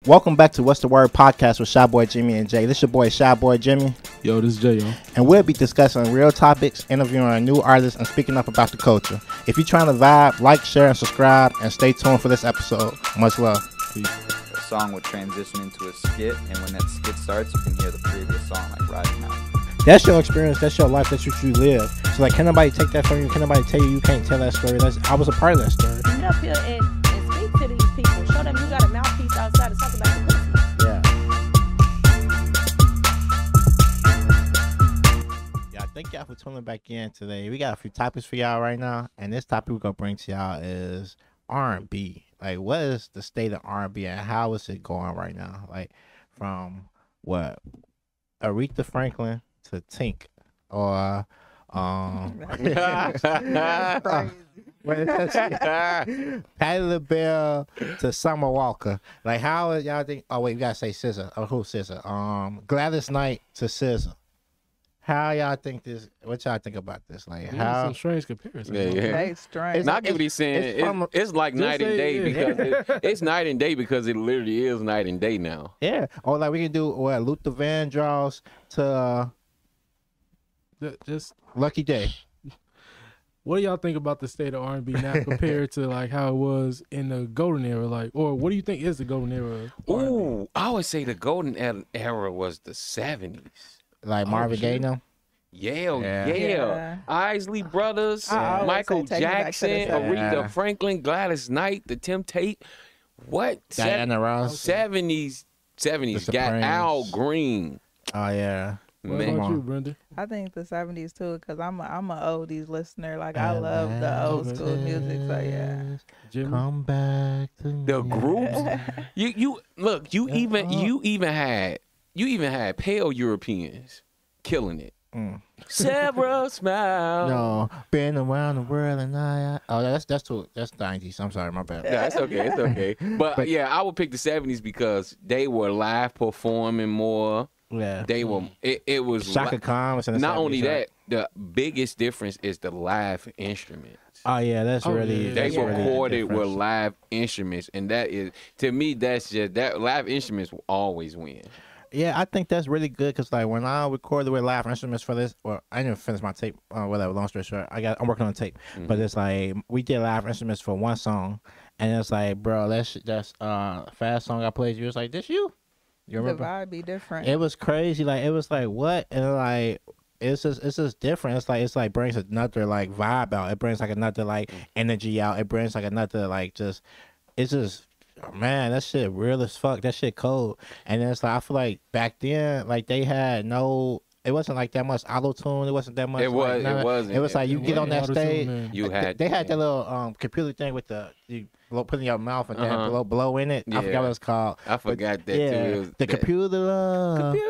Welcome back to What's the Word podcast with Chiboyjimmy and Jaye. This your boy Chiboyjimmy. Yo, this is Jaye, yo. And we'll be discussing real topics, interviewing new artists, and speaking up about the culture. If you're trying to vibe, like, share, and subscribe, and stay tuned for this episode. Much love. Peace. The song would transition into a skit, and when that skit starts, you can hear the previous song like riding out. That's your experience. That's your life. That's what you live. So, like, can nobody take that from you? Can nobody tell you can't tell that story? I was a part of that story. Get up here and speak to these people. Show them you got a mouthpiece outside to talk about the pussy. Yeah. Yeah, thank y'all for tuning back in today. We got a few topics for y'all right now, and this topic we're gonna bring to y'all is R&B. Like, what is the state of R&B and how is it going right now? Like, from what Aretha Franklin to Tink, or Patti LaBelle to Summer Walker. Like, how y'all think? Oh wait, we gotta say SZA. Oh, who's SZA? Gladys Knight to SZA. How y'all think this? What y'all think about this? Like, how? Some strange comparison. Yeah. That's strange. Now, I get what he's saying. It's like night and day because it's night and day because it literally is night and day now. Yeah. Or like we can do what Luther Vandross to Just Lucky Day. what do y'all think about the state of R&B now compared to like how it was in the golden era? Like, or what do you think is the golden era of R&B? Ooh, I would say the golden era was the 70s. Like Marvin Gaye now. Yeah. Isley Brothers, I always Michael say take me back to the Jackson, 70s. Aretha Franklin, Gladys Knight, the Temptate. What? Diana Ross. 70s The got Supremes. Al Green. Oh yeah. What Man. about you, Brenda? I think the 70s too, because I'm a oldies listener. Like, I love the old school music. So yeah. Jimmy? Come back to me. The groups. you look. You even had pale Europeans killing it. Sarah Smile. No, been around the world and that's 90s. I'm sorry, my bad. Yeah, it's okay. It's okay. But yeah, I would pick the 70s because they were live performing more. Yeah. They were. It was Shaka Khan was in the not 70s, only right? that. The biggest difference is the live instruments. Oh yeah, that's really. yeah. They that's really the recorded with difference. live instruments, and that is, to me, that's just that live instruments will always win. Yeah, I think that's really good because like when I recorded with live instruments for this, or I didn't finish my tape. Whatever. Long story short, I'm working on a tape, but it's like we did live instruments for one song, and it's like, bro, that's fast song I played. You was like, this you? You The remember? vibe be different. It was crazy. Like it was like what, and like it's just different. It's like brings another like vibe out. It brings like another like energy out. It brings like another like it's just. Man, that shit real as fuck. That shit cold. And then it's like I feel like back then, like they had no. It wasn't like that much auto tune. It wasn't that much. It was. Like, It wasn't. It was like you get on that stage. You had. They had that little computer thing with you put in your mouth and then blow in it. I Yeah. forgot what it's called. I forgot that Yeah, too. It was the that- computer love. Computer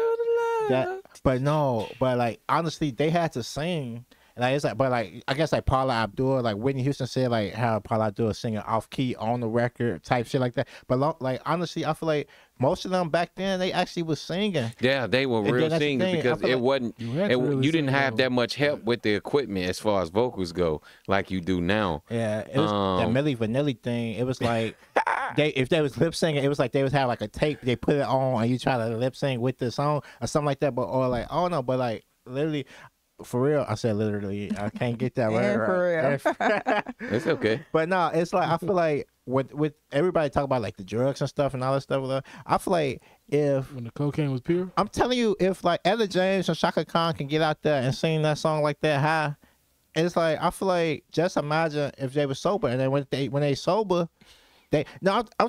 love. That, but like honestly, they had to sing. Like it's like, but like I guess like Paula Abdul, like Whitney Houston said, like how Paula Abdul is singing off key on the record type shit like that. But like honestly, I feel like most of them back then they actually was singing. Yeah, they were And then real that's the singers thing, I because feel it like wasn't. had to really You didn't sing have though. that much help with the equipment as far as vocals go, like you do now. Yeah, it was that Milli Vanilli thing. It was like if they was lip singing, it was like they would have like a tape. They put it on and you try to lip sync with the song or something like that. But or like I don't know, but like literally. For real, I said literally. I can't get that word right. It's okay. But no, it's like I feel like with everybody talk about like the drugs and stuff and all that stuff. I feel like if When the cocaine was pure? I'm telling you, if like Ella James and Shaka Khan can get out there and sing that song like that high, it's like I feel like just imagine if they were sober and then when they sober. I'm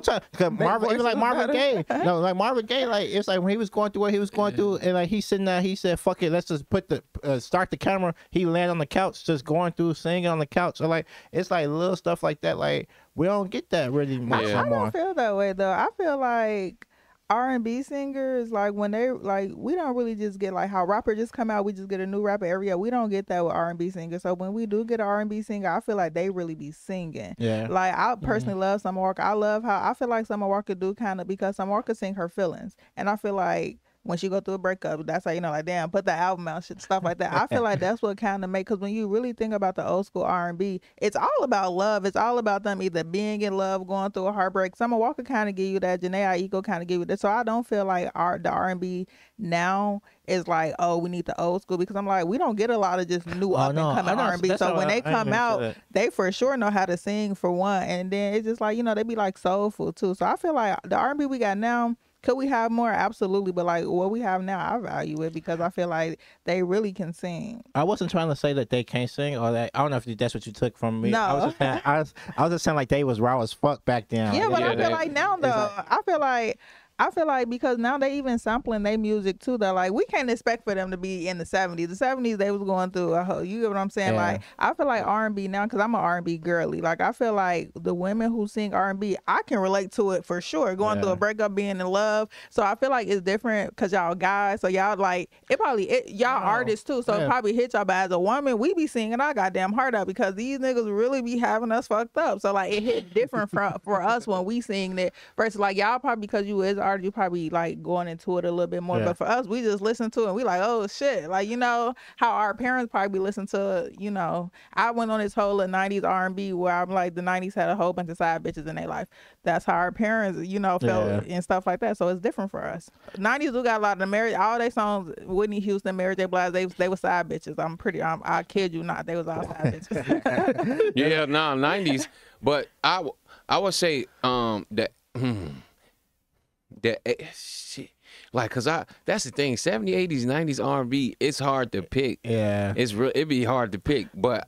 trying because Marvin, even like Marvin Gaye, like Marvin Gaye, like it's like when he was going through what he was going through, and like he's sitting there, he said, "Fuck it, let's just put the start the camera." He landed on the couch, just going through singing on the couch. So like it's like little stuff like that. Like we don't get that really much Yeah. I anymore. don't feel that way though. I feel like R&B singers, like when they like, we don't really just get like how rapper just come out, we just get a new rapper every year. We don't get that with R&B singers. So when we do get an R&B singer, I feel like they really be singing. Yeah. Like I personally love Summer Walker. I love how I feel like Summer Walker do kind of, because Summer Walker sing her feelings, and I feel like when she go through a breakup, that's how you know, like, damn, put the album out, shit, stuff like that. I feel like that's what kind of make, because when you really think about the old school R&B, it's all about love. It's all about them either being in love, going through a heartbreak. Summer Walker kind of give you that. Janae Aiko kind of give you that. So I don't feel like the R&B now is like, oh, we need the old school, because I'm like, we don't get a lot of just new up and coming R&B. So when they come out, they for sure know how to sing, for one, and then it's just like, you know, they be like soulful too. So I feel like the R&B we got now, could we have more? Absolutely. But like what we have now, I value it because I feel like they really can sing. I wasn't trying to say that they can't sing or that. I don't know if that's what you took from me. No. I was just saying, I was just saying like they was raw as fuck back then. Yeah, but Yeah, I feel like now though, I feel like because now they even sampling their music too. They're like, we can't expect for them to be in the 70s. The 70s, they was going through a whole, you get what I'm saying? Yeah. Like, I feel like R&B now, because I'm an R&B girly. Like, I feel like the women who sing R&B, I can relate to it for sure. Going through a breakup, being in love. So I feel like it's different because y'all guys. So y'all like, y'all artists too. So it probably hit y'all. But as a woman, we be singing our goddamn heart out because these niggas really be having us fucked up. So like, it hit different for us when we sing it versus like y'all probably, because you is artist, you probably like going into it a little bit more. But for us, we just listen to it and we like, oh shit, like, you know how our parents probably listen to, you know, I went on this whole 90s R&B where I'm like, the 90s had a whole bunch of side bitches in their life. That's how our parents, you know, felt and stuff like that. So it's different for us. 90s we got a lot of all their songs, Whitney Houston, Mary J. Blige, they were side bitches. I kid you not, they was all side bitches. Yeah, no, 90s. But I would say that shit, like, cause that's the thing, 70s, 80s, 90s R&B, it's hard to pick. Yeah, it'd be hard to pick. But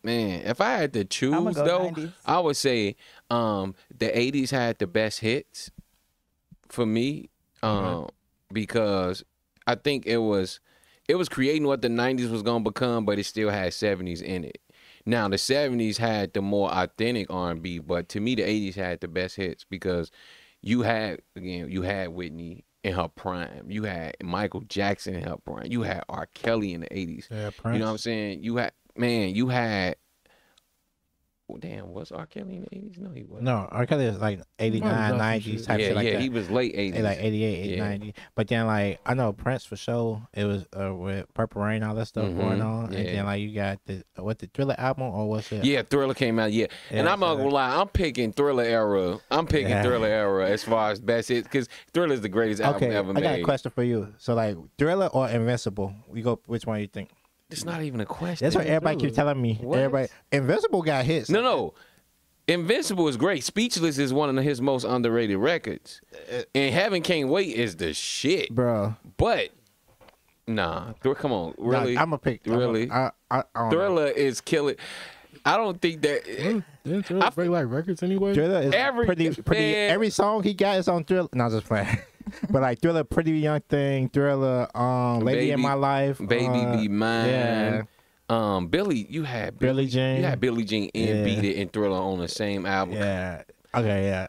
if I had to choose though, 90s. I would say the 80s had the best hits for me, because I think it was creating what the 90s was gonna become, but it still had 70s in it. Now the 70s had the more authentic R&B, but to me the 80s had the best hits because you had Whitney in her prime. You had Michael Jackson in her prime. You had R. Kelly in the 80s. Yeah, you know what I'm saying? You had damn, was R. Kelly in the 80s? No, he wasn't. No, R. Kelly was like 89, 90s type shit like that. He was late 80s. Like 88, 90. But then like, I know Prince for sure, it was with Purple Rain, all that stuff going on. And then like you got the Thriller album, or what's it? Yeah, Thriller came out, and I'm not gonna lie, I'm picking Thriller era. Thriller era as far as best hits, because Thriller is the greatest album ever made. I got a question for you. So like, Thriller or Invincible? We go, which one you think? It's not even a question. That's what everybody keeps telling me. What? Everybody, Invincible got hits. No. Invincible is great. Speechless is one of his most underrated records. And Heaven Can't Wait is the shit. Bro. But, nah. Come on. Really? I'm going to pick. Really? I Thriller is killing. I don't think that. Didn't Thriller break like records anyway? Thriller is pretty. Every song he got is on Thriller. No, just playing. But like Thriller, Pretty Young Thing, Thriller, Lady in My Life, Baby Be Mine. Yeah. Billy, you had Billie Jean. You had Billie Jean and Beat It and Thriller on the same album. Yeah. Okay. Yeah.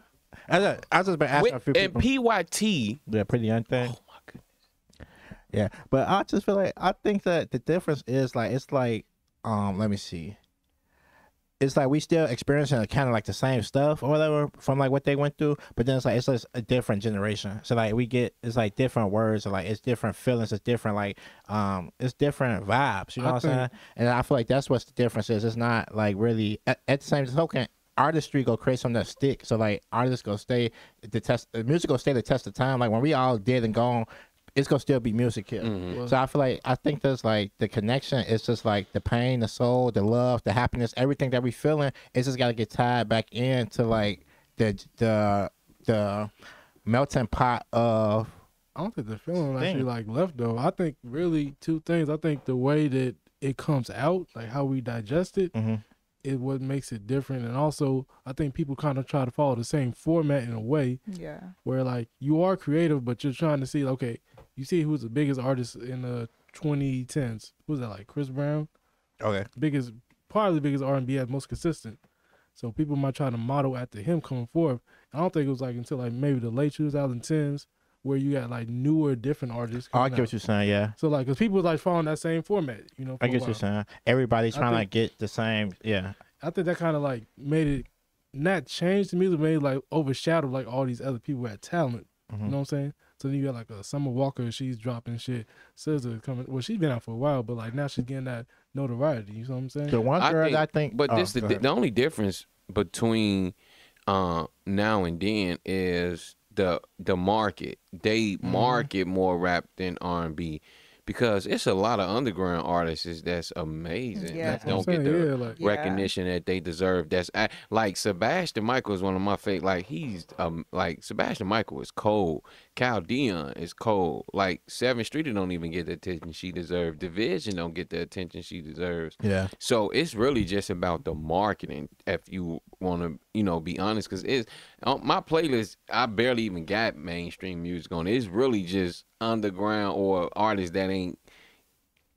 I was just been asking a few people. And PYT. Yeah, Pretty Young Thing. Oh my goodness. Yeah, but I just feel like I think that the difference is like it's like let me see. It's like we still experiencing kind of like the same stuff or whatever from like what they went through, but then it's just a different generation. So like it's like different words, or like it's different feelings, it's different like it's different vibes. You know what I'm saying? And I feel like that's what the difference is. It's not like really at the same token. Artistry go create something that stick. So like artists go stay the test. The music go stay the test of time. Like when we all dead and gone, it's gonna still be music here. Mm-hmm. So I think there's like the connection is just like the pain, the soul, the love, the happiness, everything that we feeling. It's just gotta get tied back into like the melting pot of. I don't think the feeling actually like left though. I think really two things. I think the way that it comes out, like how we digest it, is what makes it different. And also, I think people kind of try to follow the same format in a way. Yeah. Where like you are creative, but you're trying to see, okay, you see who's the biggest artist in the 2010s. Who's that, like Chris Brown? Okay. Probably the biggest R&B as most consistent. So people might try to model after him coming forth. I don't think it was like until like maybe the late 2010s where you got like newer, different artists. I get what you're saying, yeah. So like, because people like following that same format, you know. I get what you're saying. Everybody's trying to like get the same, yeah. I think that kind of like made it not change the music, made it like overshadow like all these other people who had talent. You know what I'm saying? So then you got like a Summer Walker, she's dropping shit. SZA coming. Well, she's been out for a while, but like now she's getting that notoriety. You know what I'm saying? The one girl I think, but the only difference between now and then is the market. They market more rap than R&B. Because it's a lot of underground artists that's amazing that don't get the recognition that they deserve. That's like Sebastian Michael is one of my favorite. Like he's like Sebastian Michael is cold. Cal Dion is cold. Like 7th Street don't even get the attention she deserves. Division don't get the attention she deserves. Yeah. So it's really just about the marketing. If you want to, be honest, because it's on my playlist. I barely even got mainstream music on it. It's really just underground or artists that ain't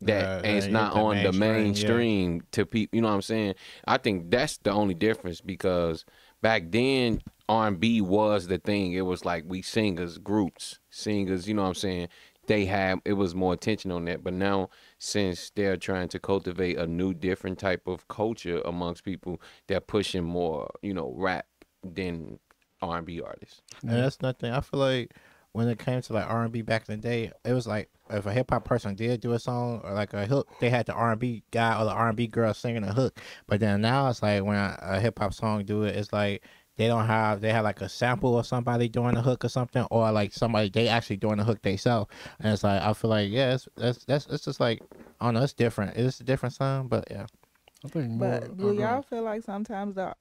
not on the mainstream to people. You know what I'm saying? I think that's the only difference because back then R&B was the thing. It was like we singers, groups, singers. You know what I'm saying? It was more attention on that. But now since they're trying to cultivate a new, different type of culture amongst people, they're pushing more, rap than R&B artists. And that's nothing. I feel like when it came to like R&B back in the day, it was like if a hip hop person did do a song or like a hook, they had the R&B guy or the R&B girl singing a hook. But then now it's like when a hip hop song do it, it's like they have like a sample of somebody doing the hook or something, or like they actually doing the hook themselves. And it's like I feel like it's just like I don't know, it's different. It's a different song, but yeah. But do y'all feel like sometimes the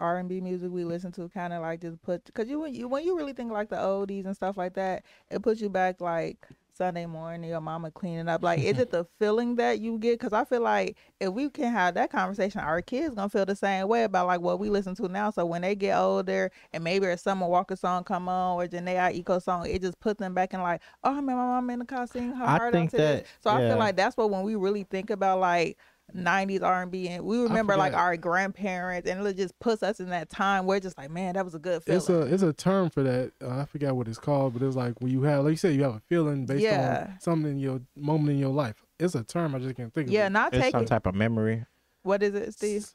R&B music we listen to kind of like just because when you really think like the oldies and stuff like that, it puts you back like Sunday morning, your mama cleaning up. Like, is it the feeling that you get? Because I feel like if we can have that conversation, our kids gonna feel the same way about like what we listen to now. So when they get older and maybe a Summer Walker song come on or Janae Eco song, it just puts them back in like, oh, I remember my mom in the car singing her heart out to this. So I feel like that's what when we really think about like 90s R&B and we remember like our grandparents and it just puts us in that time where it's just like, man, that was a good feeling. It's a term for that. I forgot what it's called, but it's like when you have, like you said, you have a feeling based on something in your moment in your life. It's a term, I just can't think of it. Yeah, not it's some type of memory. What is it, Steve?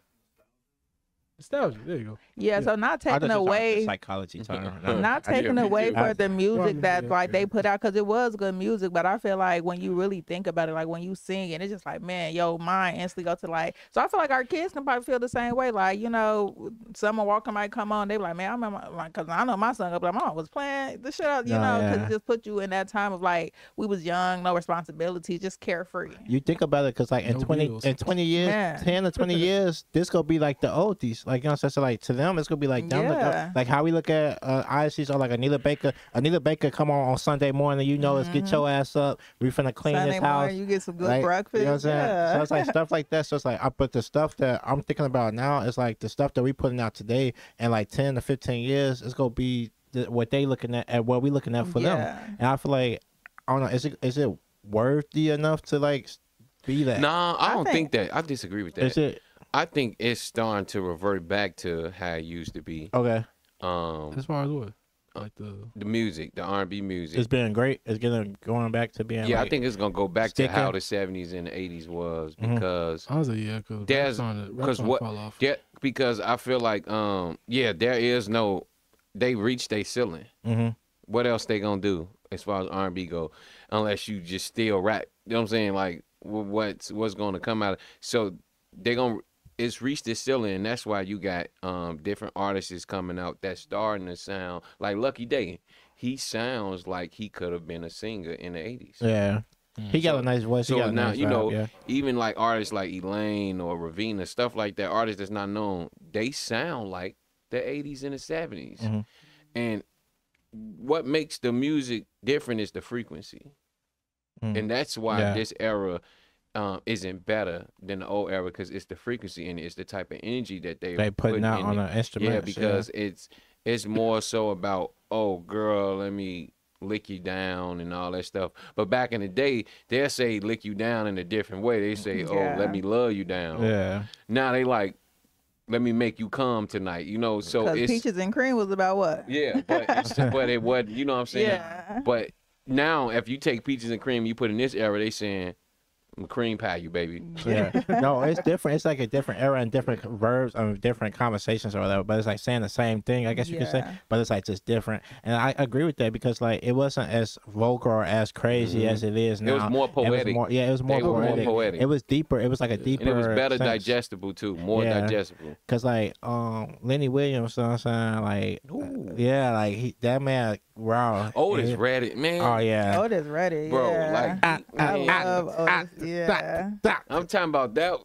Nostalgia. There you go. Yeah, so not taking away psychology term. Not taking away for the music that like they put out, because it was good music, but I feel like when you really think about it, like when you sing and it's just like, man, your mind instantly go to like, so I feel like our kids can probably feel the same way. Like, Summer Walker might come on, they be like, man, I remember, like, because I know my son up, like, my mom was playing the shit out, because it just put you in that time of like, we was young, no responsibility, just carefree. You think about it, because like in 20 years, 10 or 20 years, this gonna be like the oldies. Like, so like to them, it's gonna be like them. Like how we look at ISCs or like Anita Baker. Anita Baker come on Sunday morning, let's get your ass up. We finna clean Sunday this house. Morning, you get some good breakfast. You know what I'm saying? So it's like stuff like that. So it's like, but the stuff that I'm thinking about now is like the stuff that we putting out today, and like 10 to 15 years, it's gonna be what they looking at what we looking at for them. And I feel like, I don't know, is it worthy enough to like be that? No, I don't think that. I disagree with that. Is it? I think it's starting to revert back to how it used to be. Okay. As far as what? Like the music, the R&B music. It's been great. It's going back to being. Yeah, I think it's gonna go back to how the 70s and the 80s was, because I was like, because I feel like there is no, they reached their ceiling. What else they gonna do as far as R&B go, unless you just still rap? You know what I'm saying? Like what's gonna come out? So it's reached this ceiling, and that's why you got different artists coming out that's starting to sound like Lucky Day. He sounds like he could have been a singer in the 80s. Yeah. He got a nice voice. So now, even like artists like Elaine or Ravina, stuff like that, artists that's not known, they sound like the 80s and the 70s. And what makes the music different is the frequency. And that's why this era isn't better than the old era, because it's the frequency and it's the type of energy that they putting out on an instrument. Yeah, because it's more so about, oh girl, let me lick you down and all that stuff. But back in the day, they'll say lick you down in a different way. They say, oh, let me love you down. Yeah. Now they like, let me make you come tonight. So it's Peaches and Cream was about what? Yeah, but it wasn't. You know what I'm saying? Yeah. But now, if you take Peaches and Cream, you put in this era, they saying, I'm cream pie you, baby. Yeah. No, it's different. It's like a different era and different verbs and different conversations or whatever. But it's like saying the same thing, I guess you could say. But it's like just different. And I agree with that because like it wasn't as vulgar or as crazy as it is now. It was more poetic. It was more poetic. It was deeper. It was like a deeper. And it was better sense. digestible too. More digestible. Cause like Lenny Williams, you know what I'm saying? Like like that man raw. Otis read it, man. Oh yeah. Otis read it, bro. yeah. Like I love Otis. Yeah. I'm talking about that.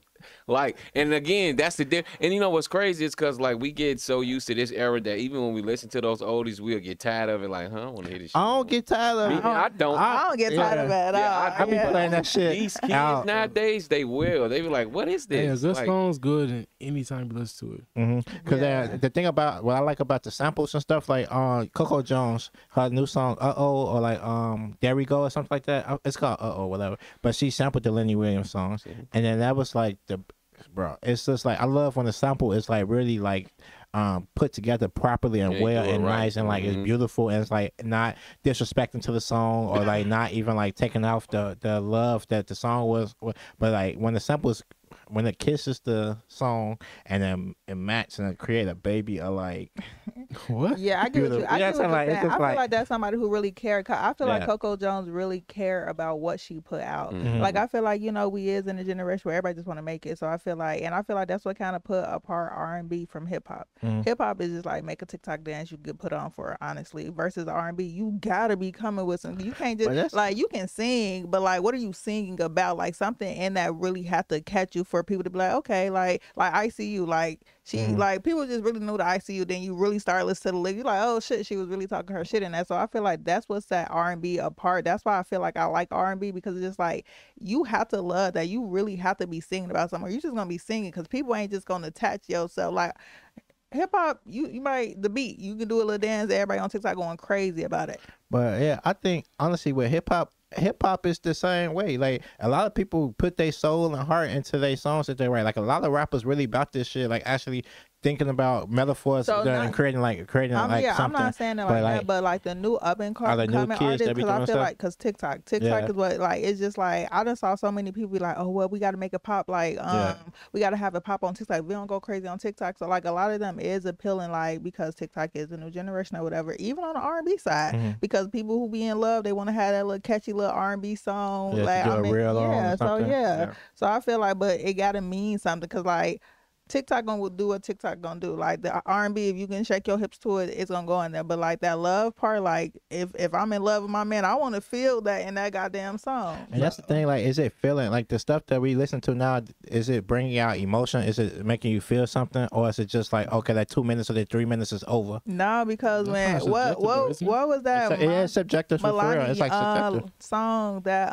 Like, and again, that's the difference. And you know what's crazy is because like we get so used to this era that even when we listen to those oldies, we'll get tired of it. Like, I want to hear this shit. I don't get tired of it. I don't get tired of it at all. I be playing that shit. These kids nowadays, they will. They be like, what is this? Yeah, this song's good and anytime you listen to it. Because the thing about what I like about the samples and stuff, like Coco Jones, her new song or like There We Go or something like that. It's called whatever. But she sampled the Lenny Williams songs, and then that was like bro, it's just like I love when the sample is like really like put together properly and well and nice and like it's beautiful and it's like not disrespecting to the song or like not even like taking off the love that the song was, but like when the sample is when it kisses the song and then it matches and it create a baby or like what? Yeah, I get what you. I get what you're saying. I feel like that's somebody who really cared. I feel like Coco Jones really care about what she put out. Like I feel like we is in a generation where everybody just want to make it. So I feel like that's what kind of put apart R&B from hip hop. Hip hop is just like make a TikTok dance you could put on for honestly. Versus R&B, you gotta be coming with some. You can't just like you can sing, but like what are you singing about? Like something in that really have to catch you for people to be like, okay, like ICU, like she like people just really knew the ICU. Then you really start listening to the lyrics. You're like, oh shit, she was really talking her shit in that. So I feel like that's what set R&B apart. That's why I feel like I like R&B because it's just like you have to love that. You really have to be singing about something. You're just gonna be singing because people ain't just gonna attach yourself like. Hip hop, you might the beat. You can do a little dance. Everybody on TikTok going crazy about it. But yeah, I think honestly with hip hop is the same way. Like a lot of people put their soul and heart into their songs that they write. Like a lot of rappers really about this shit. Like actually thinking about metaphors and creating something. I'm not saying that like that, but like the new up and coming artists, because I feel like because TikTok is what like it's just like I just saw so many people be like, oh well, we got to make a pop like we got to have a pop on TikTok. We don't go crazy on TikTok, so like a lot of them is appealing like because TikTok is the new generation or whatever. Even on the R&B side, because people who be in love, they want to have that little catchy little R&B song. So I feel like, but it got to mean something because like. TikTok gonna do what TikTok gonna do. Like the R&B, if you can shake your hips to it, it's gonna go in there. But like that love part, like if I'm in love with my man, I want to feel that in that goddamn song. And that's the thing. Like, is it feeling like the stuff that we listen to now? Is it bringing out emotion? Is it making you feel something, or is it just like okay, that 2 minutes or that 3 minutes is over? No, because man, what was that? It's subjective for real. It's like subjective. Song that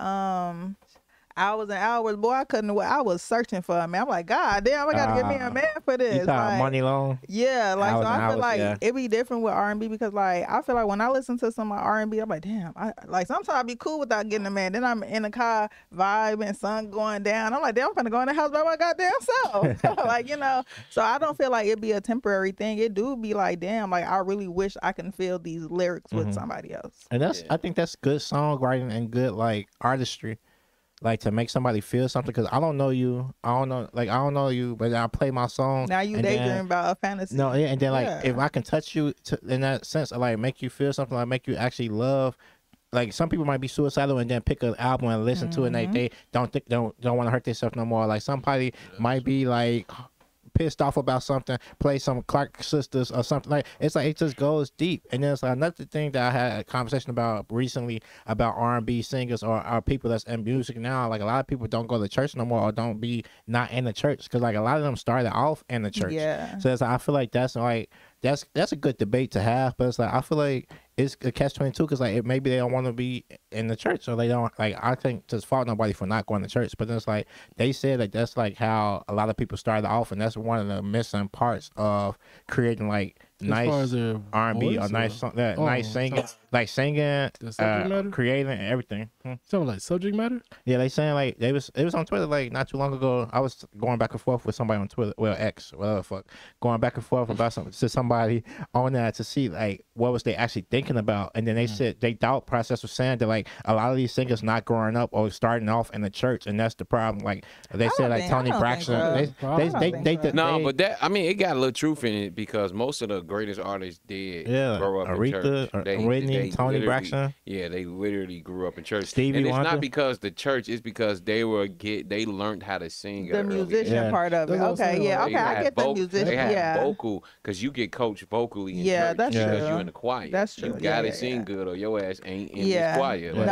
hours and hours, boy, I was searching for a man. I'm like, God damn, I gotta get me a man for this. You like, money long? Yeah, like so I feel like it be different with R&B because like I feel like when I listen to some of my R&B, I'm like, damn, like sometimes I be cool without getting a man. Then I'm in the car vibing, sun going down. I'm like, damn, I'm finna go in the house by my goddamn self. Like, so I don't feel like it be a temporary thing. It do be like, damn, like I really wish I can feel these lyrics with somebody else. And I think that's good songwriting and good like artistry. Like to make somebody feel something because I don't know you, but I play my song. Now you daydream about a fantasy. No, yeah, and then like if I can touch you in that sense, like make you feel something, like make you actually love. Like some people might be suicidal and then pick an album and listen to it, and they don't want to hurt themselves no more. Like somebody might be like pissed off about something, play some Clark Sisters or something. Like it's like it just goes deep. And then it's like another thing that I had a conversation about recently about R&B singers or people that's in music now. Like a lot of people don't go to church no more or don't be not in the church because like a lot of them started off in the church. Yeah. So it's like, I feel like that's a good debate to have, but it's like I feel like it's a catch-22 because like maybe they don't want to be in the church or they don't like. I think just fault nobody for not going to church, but then it's like they said like that's like how a lot of people started off, and that's one of the missing parts of creating like nice R&B or nice song, nice singing, like singing, creating, and everything. Something like subject matter. Yeah, they saying like it was on Twitter like not too long ago. I was going back and forth with somebody on Twitter, well X, whatever the fuck, going back and forth about something to somebody on that to see like what was they actually thinking about, and then they said they thought process was saying that like a lot of these singers not growing up or starting off in the church, and that's the problem. Like they said like Tony Braxton, but that I mean it got a little truth in it because most of the greatest artists did grow up in church. Whitney, Tony Braxton. Yeah, they literally grew up in church. Stevie and it's Wonder. Not because the church, it's because they learned how to sing. The musician part of it. Okay, yeah, okay, I get the musician. They had vocal because you get coached vocally in church that's because true. you're in the choir. That's true. You gotta sing good or your ass ain't in the choir. Like,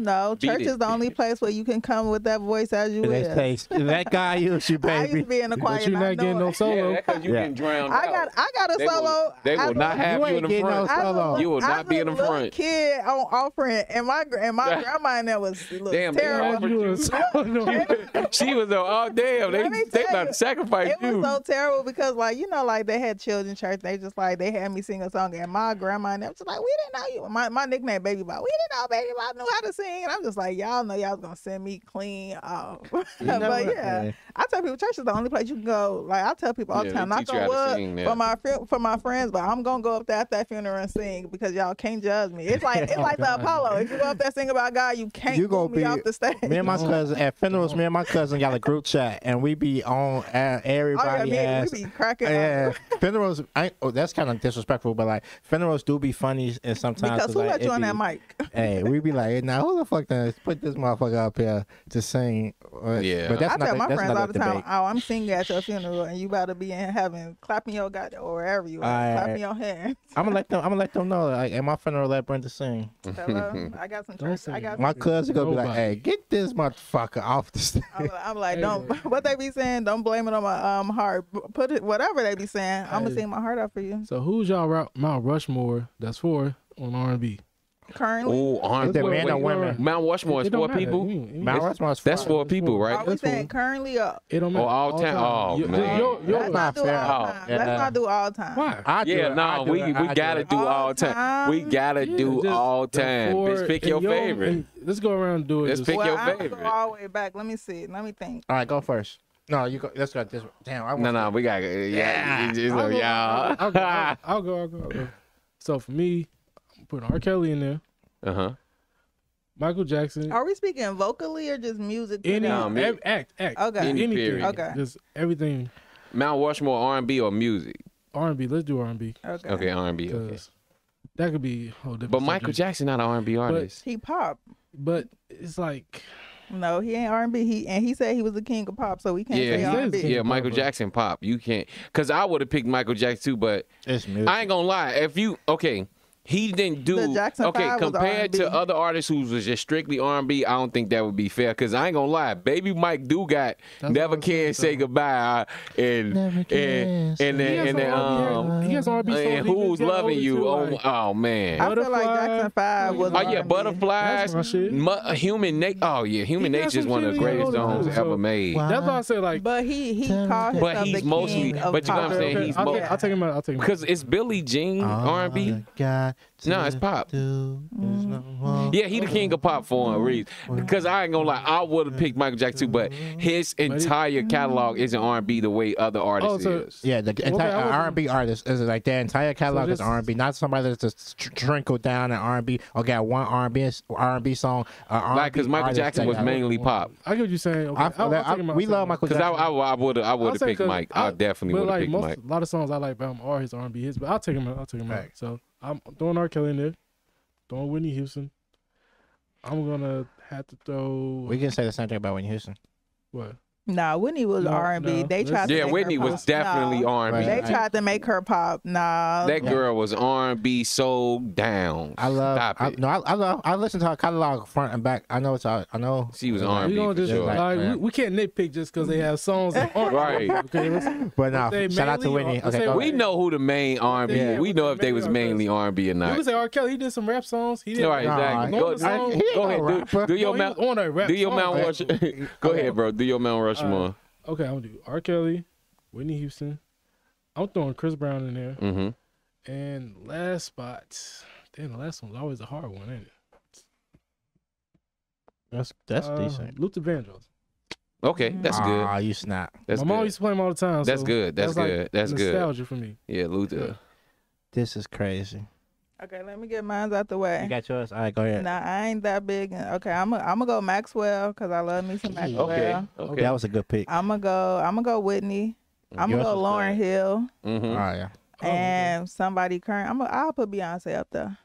no, church is the only place where you can come with that voice as you is. That guy used you, baby. I used to be in the choir. But you're not getting no solo. Yeah, because you getting drowned out. I got a solo. They will not have you in the front. You will not be in the front. Kid on offering, and my grandma in there was terrible. She was oh damn, they about to sacrifice you. It was so terrible because like like they had children church. They just like they had me sing a song, and my grandma and them was like, we didn't know you. My nickname Baby Bob. We didn't know Baby Bob knew how to sing, and I'm just like, y'all know y'all was gonna send me clean off. But yeah, I tell people church is the only place you can go. Like I tell people all the time, not on wood for my friends, but I'm gonna go up there at that funeral and sing because y'all can't judge me. It's like the Apollo. If you go up there sing about God, you can't move me off the stage. Me and my cousin at funerals. Me and my cousin got a group chat, and we be on everybody. We be cracking up. Funerals. That's kind of disrespectful, but like funerals do be funny and sometimes because who let you on that mic? Hey, we be like, now who the fuck does put this motherfucker up here to sing? Yeah, but that's I tell my friends all the time, oh, I'm singing at your funeral, and you better be in heaven, clapping your god or wherever you are, clapping your hands. I'm gonna let them know. Like, at my funeral, let Brenda sing. Hello, I got some church. My cousin gonna be like, hey, get this motherfucker off the stage. I'm like, don't. What they be saying? Don't blame it on my heart. Put it whatever they be saying. I'm gonna sing my heart out for you. So who's y'all Mount Rushmore? That's for on R&B. Currently, R&B. Men or women? Mount Rushmore is 4 people. Mount Rushmore is 4. That's 4 people, right? Are we saying currently up? It don't matter. All time. Oh man, let's not do all time. Let's not do all time. Why? We gotta do all time. We gotta do all time. Bitch, pick your favorite. Let's go around and do it. Let's pick your favorite. I'm gonna go all the way back. Let me see. Let me think. All right, go first. No, you go. Let's go this. Damn. No, we got y'all. I'll go. So for me, I'm putting R. Kelly in there. Michael Jackson. Are we speaking vocally or just music? Act. Okay. Anything. Okay. Just everything. Mount Rushmore R&B or music? R&B. Let's do R&B. Okay, R&B. Okay. That could be a whole different. But Michael Jackson not an R&B artist. He pop. But it's like. No, he ain't R&B. He said he was the king of pop, so we can't say R&B. Yeah, Michael Jackson pop. You can't. Because I would have picked Michael Jackson too, but it's music. I ain't gonna lie. He didn't do compared to other artists who was just strictly R&B. I don't think that would be fair because I ain't gonna lie, Baby Mike do got Never Can Say Goodbye and Who's Loving You. Oh man, I feel like Jackson 5 was. Oh yeah, Butterflies. Human Nature. Oh yeah, Human Nature is one of the greatest songs ever made. That's why I say like. But he called himself but he's mostly. But you know what I'm saying? He's I'll take him out. Because it's Billie Jean R&B. No, it's pop. Yeah, he the king of pop for a reason. Because I ain't gonna lie, I would have picked Michael Jackson too, but his entire catalog isn't R&B the way other artists is. Yeah, the entire R&B artist is like their entire catalog is R&B, not somebody that's just trickled down in R&B or got one R&B song. Like, because Michael Jackson was mainly pop. I get what you're saying. Okay. We love Michael Jackson. Because I would have picked Mike. I definitely would have picked Mike. A lot of songs I like about him are his R&B hits, but I'll take him out. So I'm throwing R. Kelly in there, throwing Whitney Houston. I'm gonna have to throw. We can say the same thing about Whitney Houston. What? Nah, Whitney was R&B. They tried to make Whitney her was pop. definitely R&B. They tried to make her pop. Nah. That girl was R&B so down. I listen to her catalog front and back. I know she was R&B for sure. We can't nitpick just because they have songs that aren't right. Okay, but no, shout out to Whitney. Okay, we know who the main R&B. We know if they was mainly R&B or not. You say R. Kelly. He did some rap songs. He did. Right, exactly. Go ahead. Do your Mount. Do your Mount Rushmore. Go ahead, bro. Do your Mount Rushmore. Okay, I'm gonna do R. Kelly, Whitney Houston. I'm throwing Chris Brown in there, And last spot. Damn, the last one's always a hard one, ain't it? That's decent. Luther Vandross. Okay, that's good. Ah, you snap. That's My good. mom used to play him all the time. That's so good. That's good. Like That's good. nostalgia for me. Yeah, Luther. Yeah. This is crazy. Okay, let me get mine out the way. You got yours? All right, go ahead. Nah, I ain't that big. Okay, I'm gonna go Maxwell because I love me some Maxwell. Okay. That was a good pick. I'm gonna go Whitney. I'm Yours gonna go was Lauryn good. Hill Mm-hmm. All right, yeah. and somebody current. I'll put Beyonce up there.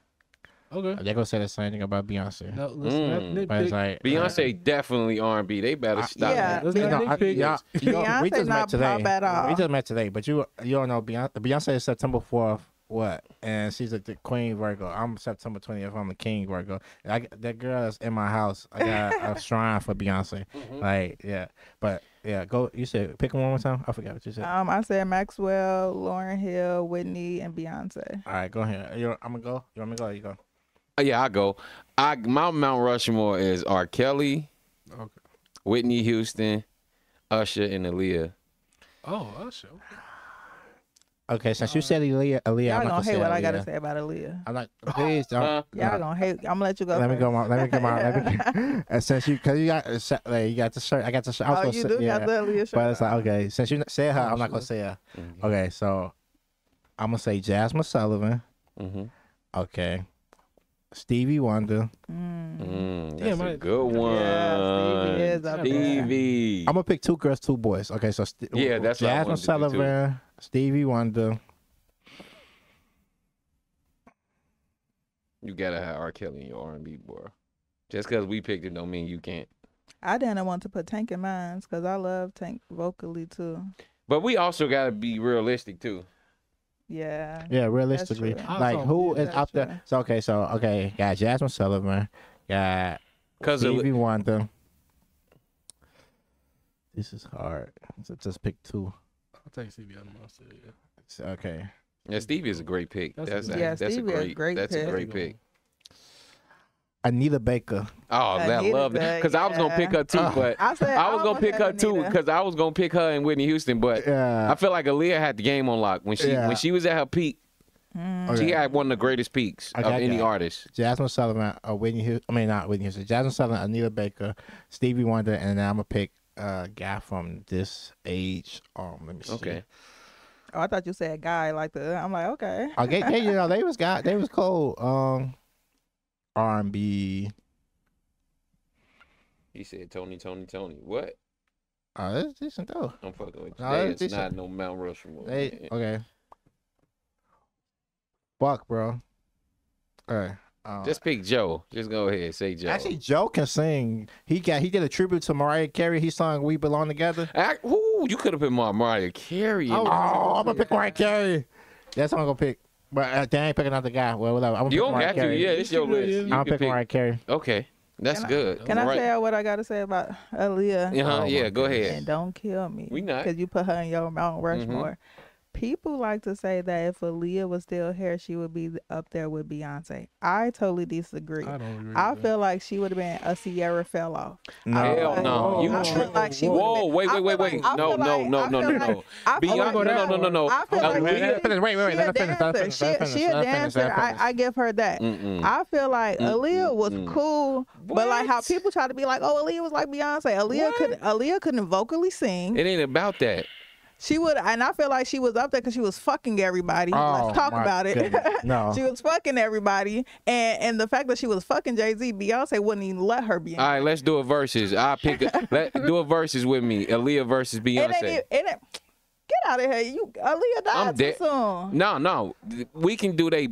Okay. They're gonna say the same thing about Beyonce. No, listen, But it's nitpick. like Beyonce definitely R&B. They better stop. yeah. Let's You not know, nitpick. we Beyonce just met not today. pop at all. We just met today, but you don't know Beyonce is September 4th. What? And she's the Queen Virgo. I'm September 20th. I'm the King Virgo. That girl is in my house. I got a shrine for Beyonce. Like, yeah. But yeah, go. You said pick them one more time. I forgot what you said. I said Maxwell, Lauryn Hill, Whitney, and Beyonce. All right, go ahead. I'm gonna go. You want me to go? You go. Yeah, I go. My Mount Rushmore is R. Kelly, Okay. Whitney Houston, Usher, and Aaliyah. Oh, Usher. Okay, since you said Aaliyah, Y'all I'm not gonna gonna hate say what I Aaliyah. gotta say about Aaliyah. I'm not. Please don't. Y'all gonna hate. I'm gonna let you go. Let me first. go. Let me get my. And since you got the shirt, I got the shirt. I was Oh, gonna you say- do yeah. got the Aaliyah shirt. But it's like, okay, since you said her, I'm not gonna say her. Okay, so I'm gonna say Jasmine Sullivan. Mm-hmm. Okay, Stevie Wonder. That's Damn, a good one. Yeah, Stevie is up there. Stevie. I'm gonna pick 2 girls, 2 boys. Okay, so Yeah, that's what I Jasmine wanted to do, too. Sullivan, Stevie Wonder. You gotta have R. Kelly in your R&B, boy. Just because we picked it don't mean you can't. I didn't want to put Tank in mine because I love Tank vocally too. But we also gotta be realistic too. Yeah. Yeah, realistically, true. like who is That's out true. there? So got Jasmine Sullivan, got Cause Stevie Wonder. This is hard. So just pick 2. I'll take Stevie out of my city. Yeah. So, okay. Yeah, Stevie is a great pick. That's a That's good a Stevie is great. great That's a pick. great pick. Anita Baker. Oh, I Anita, love that. Because I was gonna pick her too, but I said I was gonna pick her too Anita. because I was gonna pick her and Whitney Houston. But Yeah. I feel like Aaliyah had the game on lock when she was at her peak. She had one of the greatest peaks of Okay, any yeah. artist. Jasmine Sullivan, Whitney Houston. I mean, not Whitney Houston. Jasmine Sullivan, Anita Baker, Stevie Wonder, and then I'm gonna pick a guy from this age. Let me see. Okay. Oh, I thought you said guy like the. I'm like, okay. Okay, they was cold. R&B. He said Tony. What? Oh, that's decent though. I'm fucking with you. No, That that's is decent. not no Mount Rushmore. They man. okay. Fuck, bro. All right. Just pick Joe. Just go ahead. Say Joe. Actually, Joe can sing. He did a tribute to Mariah Carey. He sung "We Belong Together." You could have put Mariah Carey. Oh, I'm gonna pick Mariah Carey. That's what I'm gonna pick. But they ain't picking another guy. Well, whatever. I'm gonna You pick don't Mariah have to. Carey. Yeah, it's your list. You I'm can picking Mariah Carey. Okay, that's good. Can I Right. tell what I gotta say about Aaliyah? Oh, Yeah, my go ahead. And don't kill me. We not. Because you put her in your Mount Rushmore. People like to say that if Aaliyah was still here, she would be up there with Beyonce. I totally disagree. I don't agree. I with that. feel like she would have been a Sierra fell off. No. Hell no. You I feel like she Whoa, would've been- wait. I feel No. like- I feel Beyonce, like- no. I feel like Aaliyah- Wait, she a dancer. She a dancer. I give her that. I feel like Aaliyah was cool, but like how What? people try to be like, oh, Aaliyah was like Beyonce. Aaliyah couldn't vocally sing. It ain't about that. She would, and I feel like she was up there because she was fucking everybody. Oh, Let's talk my about it. goodness. No. She was fucking everybody, and the fact that she was fucking Jay-Z, Beyonce wouldn't even let her be in. All right, let's do a versus. Do a versus with me. Aaliyah versus Beyonce. Get out of here! Aaliyah died I'm too dead. soon. No. We can do they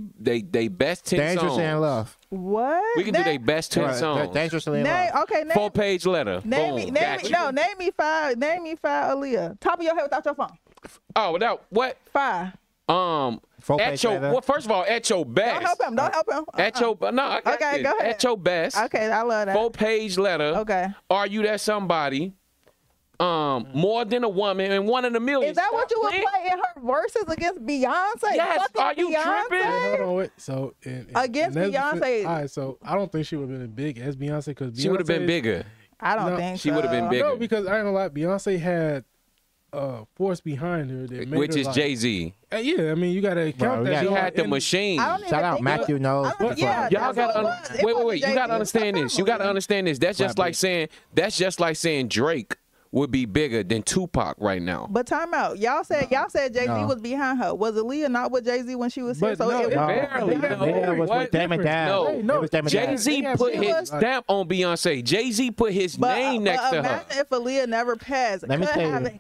best 10 Dangerously songs. in Love. What? We can do they best 10 songs. Dangerously in Love. Okay, 4-page letter. name Boom. me Got you. name me five Aaliyah. Top of your head without your phone. Oh, without what? 5. 4-page At your letter. well, first of all, at your best. Don't help him. At your no, I got Okay, this. go ahead. At your best. Okay, I love that. 4-page letter. Okay. Are you that somebody? More than a woman and one in a million. Is that what you would Stop play in her verses against Beyonce? Yes, Fucking are you Beyonce? tripping? Hold on, wait. So Against Beyonce. All right, so I don't think she would have been as big as Beyonce because She would have been bigger. I don't No, think she so. would've been bigger. No, because I ain't gonna lie, Beyonce had force behind her that made which her is like, Jay-Z. Yeah, I mean, you got to account that. She had the machine. Shout out Matthew knows. Yeah, Y'all got wait. You got to understand this. You got to understand this. That's just like saying Drake would be bigger than Tupac right now. But time out. Y'all said Jay-Z was behind her. Was Aaliyah not with Jay-Z when she was here? So barely. Aaliyah was with Damon Dad. No, Jay-Z put his stamp on Beyonce. Jay-Z put his name next to her. Imagine if Aaliyah never passed.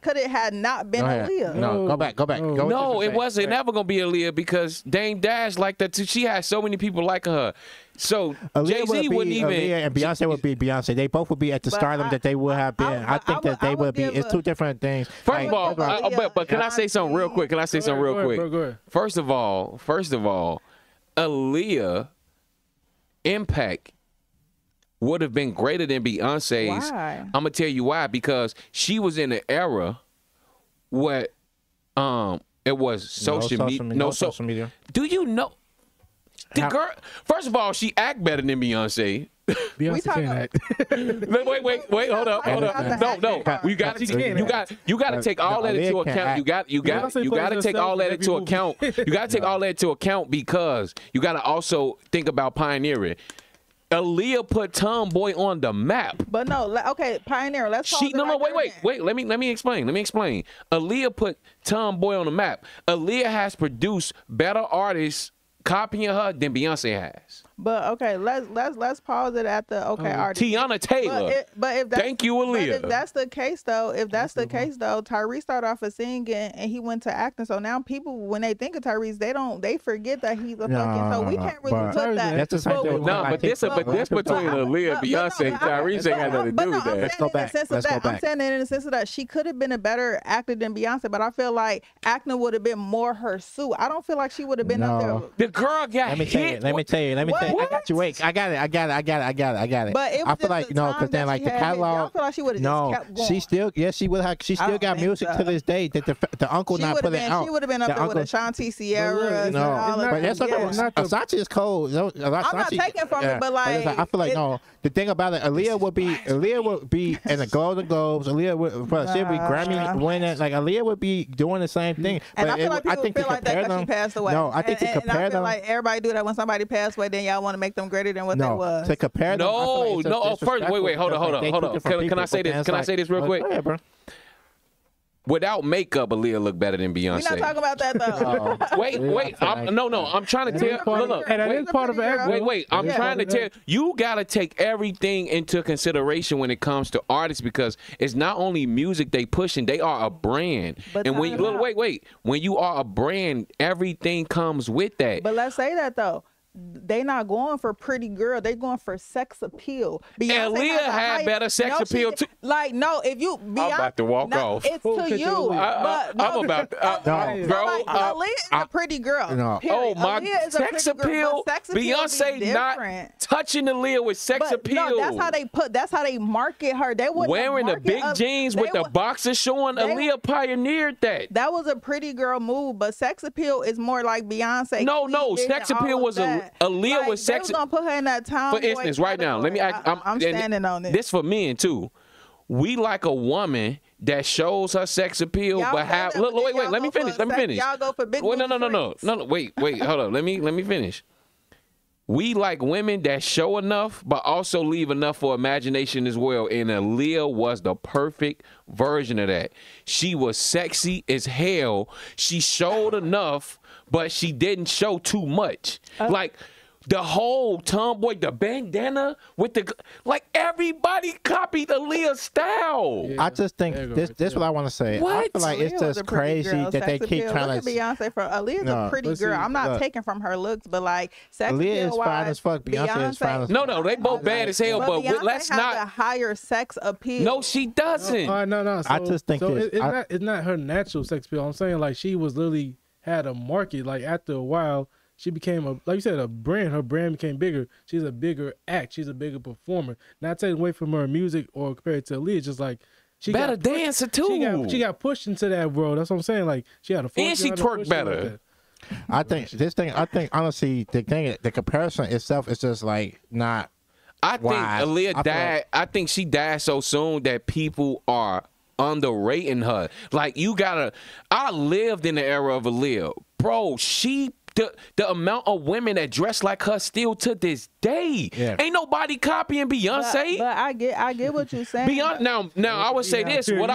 Could it have not been Aaliyah? No, go back. No, it wasn't never gonna be Aaliyah because Dame Dash like that too. She had so many people liking her. So Jay-Z wouldn't even. Aaliyah and Beyonce would be Beyonce. They both would be at the stardom that they would have been. I think that they would be. It's two different things. First of all, but can I say something real quick? Go ahead. First of all, Aaliyah impact would have been greater than Beyonce's. Why? I'm gonna tell you why. Because she was in an era where it was social media. Do you know? The girl, first of all, she act better than Beyonce. Beyonce can't act. Wait, hold up. No. You got to take all that into account. You got to take all that into account. You got to take all that into account because you got to also think about pioneering. Aaliyah put Tomboy on the map. But no, okay, pioneer. Let's pause wait. Let me explain. Aaliyah put Tomboy on the map. Aaliyah has produced better artists copying her than Beyonce has. But okay, let's pause it at the artist. Tiana Taylor. But if that's, thank you, Aaliyah. But if that's the case though, Tyrese started off as singing and he went to acting. So now people, when they think of Tyrese, they forget that he's a fucking. So we can't really put that. That's the same thing. But this between Aaliyah and Beyonce, Tyrese ain't got nothing to do with that. Let's go back. I'm saying it in the sense of that she could have been a better actor than Beyonce, but I feel like acting would have been more her suit. I don't feel like she would have been up there. The girl got hit. Let me tell you. I got you. Wait, I got it. But it was I feel like because then like the catalog. I feel like she would have just kept going. She would have. She still got music to this day that the uncle not putting out. She would have been up there with Ashanti, Sierra. But that's not Ashanti is cold. I'm not taking from it, but like I feel like the thing about it, Aaliyah would be in the Golden Globes. Aaliyah would she'd be Grammy winning. Like Aaliyah would be doing the same thing. And I feel like people feel like that because she passed away. No, I think to compare them. Like everybody do that when somebody passed away, then y'all want to make them greater than what they was. To compare them. No. First, wait. Hold on. Can I say this? Can I say this real quick? Go ahead, bro. Without makeup, Aaliyah look better than Beyonce. We're not talking about that though. Wait. I'm trying to tell. Look. That is part of it. Wait. I'm trying to tell you. Gotta take everything into consideration when it comes to artists because it's not only music they pushing; they are a brand. And when when you are a brand, everything comes with that. But let's say that though. They not going for pretty girl. They going for sex appeal. And Aaliyah had better sex appeal too. Like if you. I'm about to walk off. It's to you. I'm about to. Bro, Aaliyah is a pretty girl. No. Oh my! Sex appeal. Beyonce not touching Aaliyah with sex appeal. No, that's how they market her. They wearing the big jeans with the boxers showing. Aaliyah pioneered that. That was a pretty girl move, but sex appeal is more like Beyonce. No, sex appeal was Aaliyah was sexy. They was gonna put her in that time. For instance, right now, let me act. I'm standing on this. This for men too. We like a woman that shows her sex appeal, but have look. Wait. Let me finish. Y'all go for big. No. Wait. Hold up. Let me finish. We like women that show enough, but also leave enough for imagination as well. And Aaliyah was the perfect version of that. She was sexy as hell. She showed enough, but she didn't show too much. Like the whole tomboy, the bandana with the everybody copied Aaliyah's style. I just think this what I want to say. What? I feel like it's just crazy that they keep trying to. Look at Beyonce for Aaliyah's a pretty girl. I'm not taking from her looks, but like sex Aaliyah is fine as fuck. Beyonce is fine as fuck. No, they both bad as hell. But let's not a higher sex appeal. No, she doesn't. No. I just think it's not her natural sex appeal. I'm saying like she was literally had a market. Like after a while, she became like you said, a brand. Her brand became bigger. She's a bigger act. She's a bigger performer. Not taking away from her music or compared to Aaliyah, just like she better dancer too. She got pushed into that world. That's what I'm saying. Like she had a and she twerked better. I think honestly, the comparison itself is just like not. I think Aaliyah died. I think she died so soon that people are underrating her. Like, you gotta. I lived in the era of Aaliyah, bro. The amount of women that dress like her still to this day. Yeah. Ain't nobody copying Beyonce. But I get what you're saying. Now I would say this. What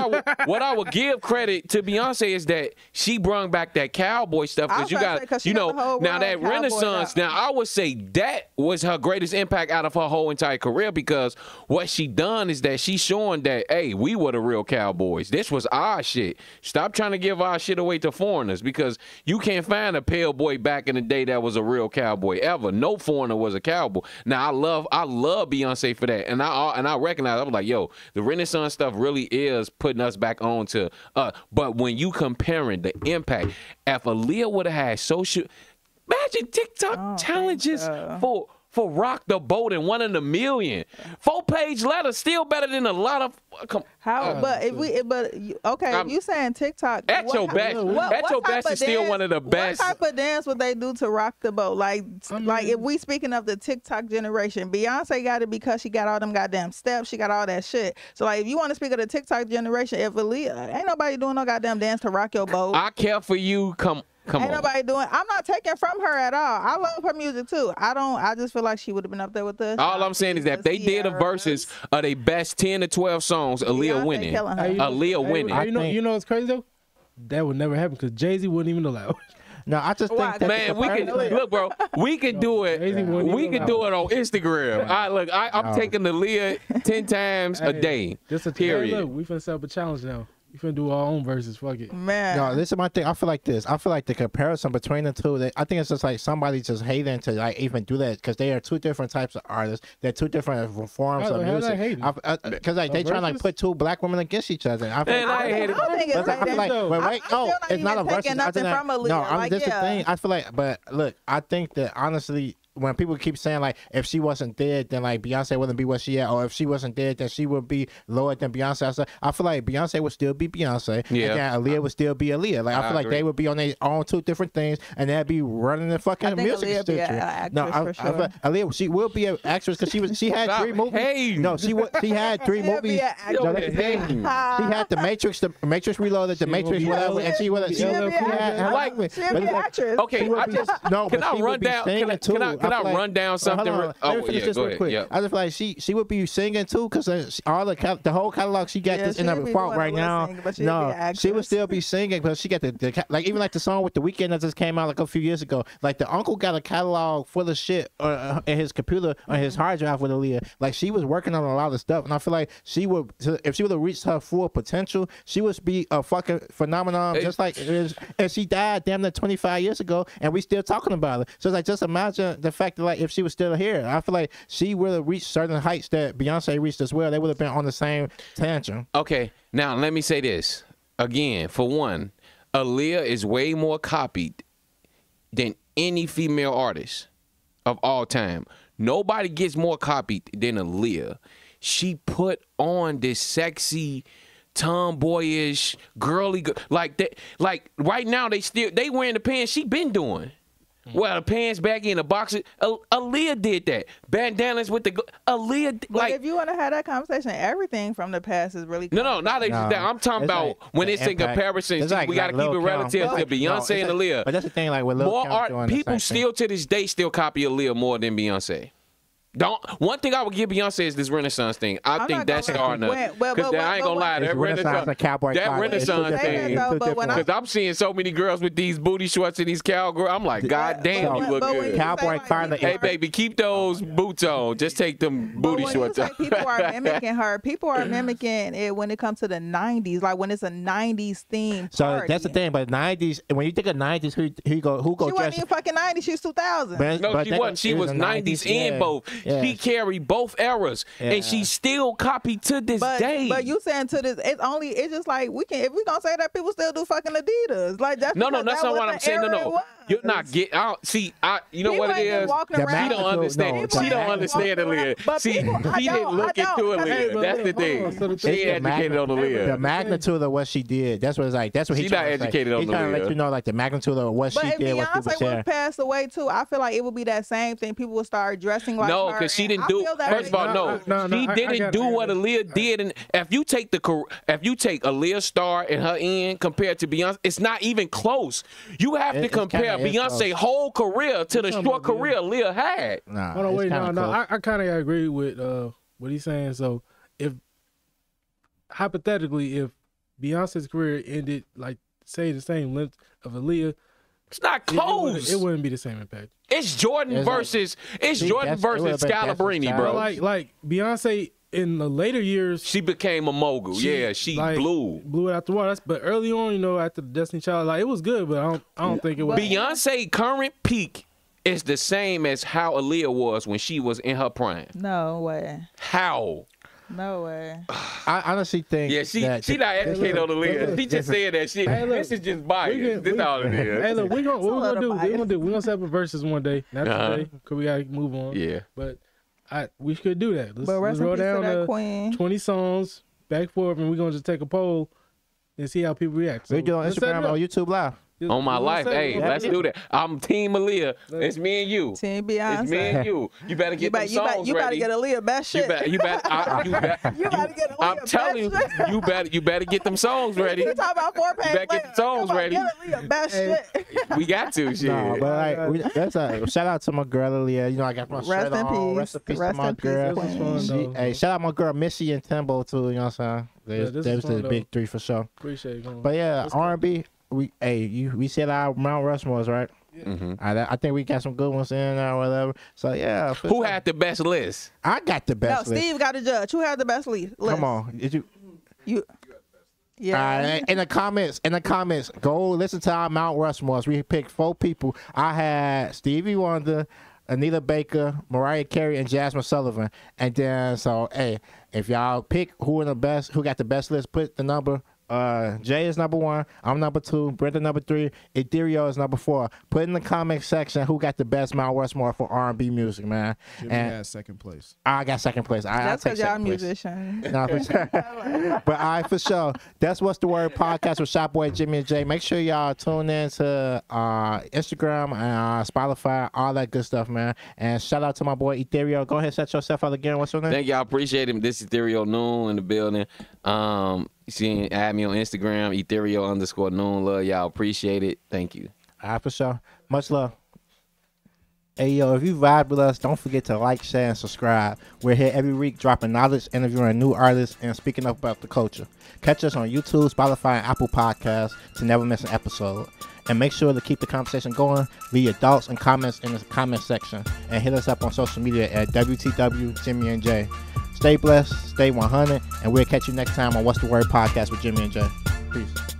I would give credit to Beyonce is that she brung back that cowboy stuff, because you got, you know, now that Renaissance. Now I would say that was her greatest impact out of her whole entire career, because what she done is that she's showing that, hey, we were the real cowboys. This was our shit. Stop trying to give our shit away to foreigners, because you can't find a pale boy back in the day that was a real cowboy ever. No foreigner was a cowboy. Now I love Beyonce for that, and I recognize, I was like, yo, the Renaissance stuff really is putting us back on to. But when you comparing the impact, if Aaliyah would have had social, imagine TikTok challenges for Rock the Boat and One in a Million. 4-page letter still better than a lot of. If you saying TikTok, at your best is still one of the best. What type of dance would they do to Rock the Boat? Like if we speaking of the TikTok generation, Beyonce got it because she got all them goddamn steps, she got all that shit. So like, if you want to speak of the TikTok generation, if Aaliyah, ain't nobody doing no goddamn dance to Rock Your Boat. I Care for You, Come Ain't on. Nobody doing. I'm not taking from her at all. I love her music too. I just feel like she would have been up there with us. All I'm saying is that if they did a versus of their best 10 to 12 songs, Aaliyah winning. Aaliyah winning. You know what's crazy though? That would never happen, because Jay-Z wouldn't even allow it. No, I just think that, man, we can look, bro. We can do it. We can do it on Instagram. I'm taking Aaliyah 10 times a day. Period. Look, we finna set up a challenge now. We finna do our own verses. Fuck it. Man. No, this is my thing. I feel like this. I feel like the comparison between the two, I think it's just like somebody just hating to like even do that, because they are two different types of artists. They're two different forms of music. Because like they trying to like put two black women against each other. I feel like it's not a versus. No, I'm just the thing. I feel like, but look, I think that honestly, when people keep saying like, if she wasn't dead, then like Beyonce wouldn't be what she at, or if she wasn't dead, then she would be lower than Beyonce. I feel like Beyonce would still be Beyonce, and then Aaliyah would still be Aaliyah. Like I feel like they would be on their own two different things, and they'd be running the fucking music industry. Aaliyah, she will be an actress, because she had 3 movies. Hey. No, she had 3 movies. She had The Matrix, The Matrix Reloaded, The Matrix whatever, and she was an actress. Okay, can I run down? Can I run down something? Oh, yeah, go ahead. Yeah. I just feel like she would be singing too, because all the whole catalog she got this in her fault right now. She would still be singing, because she got the like, even like the song with The Weeknd that just came out like a few years ago. Like the uncle got a catalog full of shit in his computer on his hard drive with Aaliyah. Like she was working on a lot of stuff, and I feel like she would, if she would have reached her full potential, she would be a fucking phenomenon. Just like it is, and she died damn near 25 years ago, and we still talking about it. So it's like, just imagine the fact that like if she was still here, I feel like she would have reached certain heights that Beyonce reached as well. They would have been on the same tangent. Okay, now let me say this again. For one, Aaliyah is way more copied than any female artist of all time. Nobody gets more copied than Aaliyah. She put on this sexy, tomboyish, girly, like that. Like right now, they wearing the pants she been doing. Well, the pants baggy and the boxers. Aaliyah did that. Bandanas with the Aaliyah. Like, if you want to have that conversation, everything from the past is really not that. I'm talking about like when it's in comparison. We got to keep it relative to Beyonce and Aaliyah. But that's the thing. Like with more art, people still to this day still copy Aaliyah more than Beyonce. One thing I would give Beyonce is this Renaissance thing. I think that's starting to, because I ain't gonna lie, that Renaissance thing. Because I'm seeing so many girls with these booty shorts and these cowgirls. I'm like, God damn, you look good. Cowboy finally. Hey baby, keep those boots on. Just take them booty shorts off. People are mimicking her. People are mimicking it when it comes to the 90s, like when it's a 90s theme. So that's the thing. But 90s, when you think of 90s, who go? She wasn't even fucking 90s. She was 2000. No, she wasn't. She was 90s in both. She carried both eras, and she still copied to this day. But you saying to this, it's just like if we gonna say that, people still do fucking Adidas. Like that's that's not what I'm saying. No. You're not getting out. See, you know what it is? She don't understand. She don't understand Aaliyah. See, she didn't look into Aaliyah. That's the thing. She educated on Aaliyah. The magnitude of what she did. That's what it's like. That's what he's not educated on Aaliyah. He's trying to let you know like the magnitude of what she did. But if Beyonce would pass away too, I feel like it would be that same thing. People would start dressing like her. because she didn't do. First of all, she didn't do what Aaliyah did. And if you take Aaliyah's star and her end compared to Beyonce, it's not even close. You have to compare Beyonce's whole career to the short career Aaliyah had. Nah, hold on, wait, no. I kind of agree with what he's saying. So if hypothetically, if Beyonce's career ended like say the same length of Aaliyah, it's not close. It wouldn't be the same impact. It's Jordan versus Scalabrini, bro. Like Beyonce in the later years, she became a mogul. She blew it out the water. But early on, you know, after the Destiny Child, like it was good, but I don't think it was. Beyonce current peak is the same as how Aaliyah was when she was in her prime. No way. How? No way. I honestly think. Yeah, she not educated on Aaliyah. She just said that shit. Hey, look, this is just bias. This all it is. Hey, look, what we gonna do? We're gonna set up a verses one day. Not today, because we gotta move on. Yeah. But we should do that. Let's roll down 20 songs back forth, and we're gonna just take a poll and see how people react. We do it on Instagram or YouTube Live. On my life, hey, let's do that. I'm Team Aaliyah. It's me and you. Team Beyonce. It's me and you. You better get them songs ready. You better get Aaliyah best shit. You better get Aaliyah. I'm telling you, you better get them songs ready. You talking about 4 page? You better get the songs ready. Get Aaliyah best shit. We got to shit. No, but like that's a shout out to my girl Aaliyah. You know I got my shirt on. Rest in peace to my girl. Hey, shout out my girl Missy and Timbo too. You know what I'm saying? They was the big three for sure. Appreciate it. But yeah, R&B. We said our Mount Rushmores, right? Mm-hmm. I think we got some good ones in there or whatever. So yeah. Who had the best list? I got the best list. Steve got to judge. Who had the best list? Come on. Did you? Yeah. In the comments, go listen to our Mount Rushmores. We picked 4 people. I had Stevie Wonder, Anita Baker, Mariah Carey, and Jasmine Sullivan. And then if y'all pick who got the best list, put the number. Jaye is number 1. I'm number 2. Brenda number 3. Etherio is number 4. Put in the comment section who got the best Mount Rushmore for R&B music, man. Jimmy has second place. I got second place. That's because y'all musicians. No, for sure. But for sure. That's What's the Word podcast with Chiboyjimmy and Jaye. Make sure y'all tune in to Instagram and Spotify, all that good stuff, man. And shout out to my boy Etherio. Go ahead, set yourself out again. What's your name? Thank y'all. Appreciate him. This is Etherio Noon in the building. You see, add me on Instagram, Etherio_Noon. Love y'all. Appreciate it. Thank you. All right, for sure. Much love. Hey, yo, if you vibe with us, don't forget to like, share, and subscribe. We're here every week dropping knowledge, interviewing new artists, and speaking up about the culture. Catch us on YouTube, Spotify, and Apple Podcasts to never miss an episode. And make sure to keep the conversation going. Leave your thoughts and comments in the comment section. And hit us up on social media at WTW Jimmy and Jaye. Stay blessed, stay 100, and we'll catch you next time on What's the Word podcast with Jimmy and Jaye. Peace.